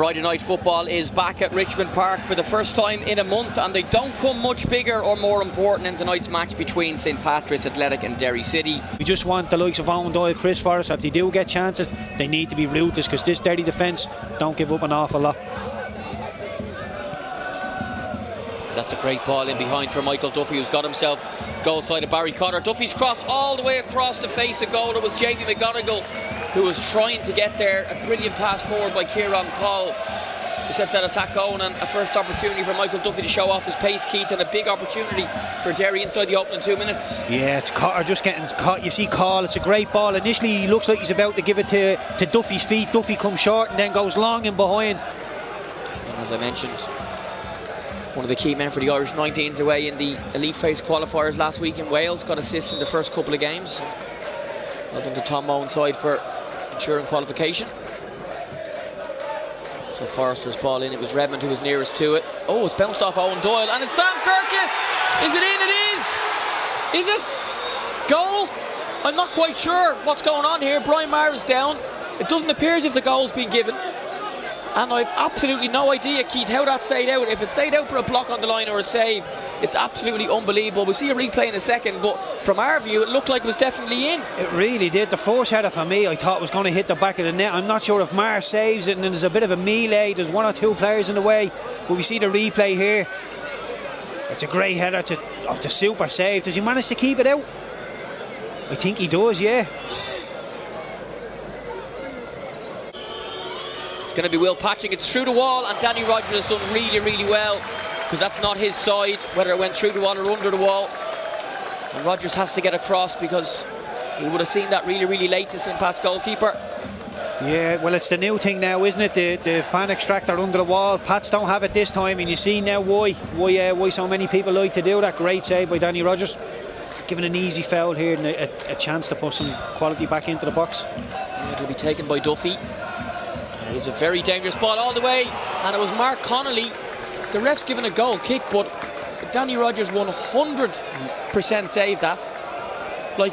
Friday night football is back at Richmond Park for the first time in a month, and they don't come much bigger or more important than tonight's match between St Patrick's Athletic and Derry City. We just want the likes of Owen Doyle, Chris Forrest, if they do get chances, they need to be ruthless, because this Derry defence don't give up an awful lot. That's a great ball in behind for Michael Duffy, who's got himself goal side of Barry Cotter. Duffy's cross all the way across the face of goal. It was Jamie McGonigal who was trying to get there. A brilliant pass forward by Kieran Call to set that attack going, and a first opportunity for Michael Duffy to show off his pace, Keith, and a big opportunity for Derry inside the opening 2 minutes. Yeah, it's Cotter just getting caught. You see Call, it's a great ball. Initially he looks like he's about to give it to Duffy's feet. Duffy comes short and then goes long in behind. And as I mentioned, one of the key men for the Irish 19s away in the Elite Face qualifiers last week in Wales, got assists in the first couple of games. Well done to Tom Mohan's side for ensuring qualification. So Forrester's ball in, it was Redmond who was nearest to it. Oh, it's bounced off Owen Doyle, and it's Sam Curtis! Is it in? It is! Is it? Goal? I'm not quite sure what's going on here. Brian Maher is down. It doesn't appear as if the goal's been given. And I've absolutely no idea, Keith, how that stayed out. If it stayed out for a block on the line or a save, it's absolutely unbelievable. We'll see a replay in a second, but from our view, it looked like it was definitely in. It really did. The first header for me, I thought was going to hit the back of the net. I'm not sure if Maher saves it, and there's a bit of a melee. There's one or two players in the way, but we see the replay here. It's a great header of the super save. Does he manage to keep it out? I think he does, yeah. It's going to be Will Patching. It's through the wall, and Danny Rogers has done really, really well, because that's not his side, whether it went through the wall or under the wall. And Rogers has to get across, because he would have seen that really, really late to St Pat's goalkeeper. Yeah, well, it's the new thing now, isn't it? The fan extractor under the wall. Pats don't have it this time, and you see now why so many people like to do that. Great save by Danny Rogers. Given an easy foul here and a chance to put some quality back into the box. Yeah, it'll be taken by Duffy. It was a very dangerous ball all the way, and it was Mark Connolly. The ref's given a goal kick, but Danny Rogers 100% saved that. Like,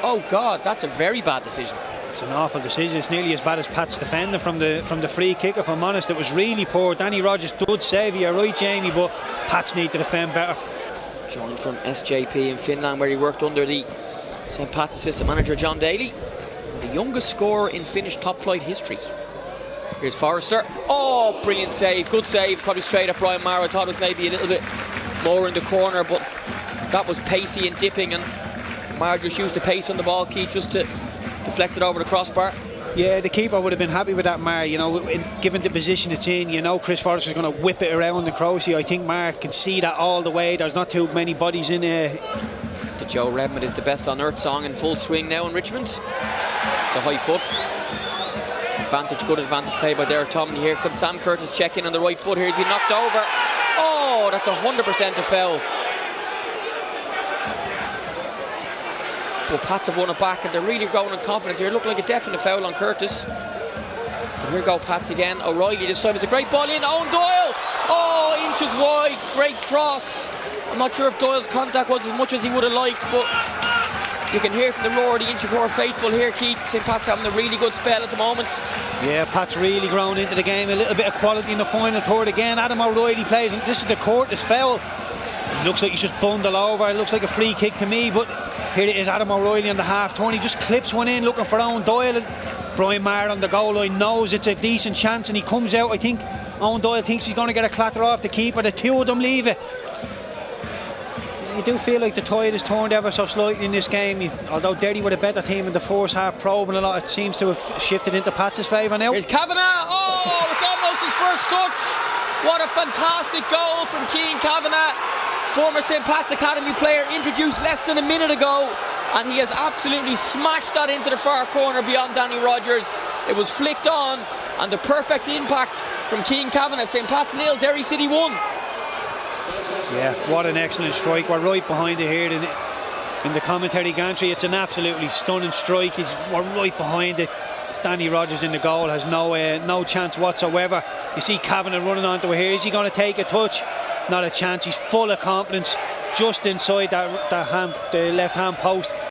oh God, that's a very bad decision. It's an awful decision. It's nearly as bad as Pat's defending from the free kick. If I'm honest, it was really poor. Danny Rogers did save, you're right, Jamie, but Pats need to defend better. Joined from SJP in Finland, where he worked under the St Pat's assistant manager John Daly, the youngest scorer in Finnish top flight history. Here's Forrester. Oh, brilliant save. Good save. Probably straight at Brian Maher. I thought it was maybe a little bit more in the corner, but that was pacey and dipping, and Maher just used the pace on the ball, Keith, just to deflect it over the crossbar. Yeah, the keeper would have been happy with that, Maher. You know, given the position it's in, you know Chris Forrester is going to whip it around the Croce. I think Maher can see that all the way. There's not too many bodies in there. The Joe Redmond is the best on earth song in full swing now in Richmond. It's a high foot. Good advantage play by Derek Tomlin here. Could Sam Curtis check in on the right foot here? He's been knocked over. Oh, that's 100% a foul. But Pats have won it back, and they're really growing in confidence here. It looked like a definite foul on Curtis. But here go Pats again. O'Reilly this time. It's a great ball in. Owen Doyle. Oh, inches wide. Great cross. I'm not sure if Doyle's contact was as much as he would have liked, but you can hear from the roar of the Inchicore faithful here, Keith. St Pat's having a really good spell at the moment. Yeah, Pat's really grown into the game. A little bit of quality in the final third again. Adam O'Reilly plays, and this is the Curtis foul. It looks like he's just bundled over. It looks like a free kick to me, but here it is, Adam O'Reilly on the half turn. He just clips one in looking for Owen Doyle, and Brian Maher on the goal line knows it's a decent chance, and he comes out. I think Owen Doyle thinks he's going to get a clatter off the keeper. The two of them leave it. You do feel like the tide has turned ever so slightly in this game. Although Derry were a better team in the first half, probing a lot, it seems to have shifted into Pat's favour now. Here's Kavanagh. Oh, it's almost his first touch. What a fantastic goal from Cian Kavanagh, former St Pat's Academy player, introduced less than a minute ago, and he has absolutely smashed that into the far corner beyond Danny Rogers. It was flicked on, and the perfect impact from Cian Kavanagh. St Pat's 0, Derry City 1. Yeah, what an excellent strike. We're right behind it here in the commentary gantry. It's an absolutely stunning strike. We're right behind it. Danny Rogers in the goal has no chance whatsoever. You see Kavanagh running onto it here. Is he going to take a touch? Not a chance. He's full of confidence just inside the left hand post.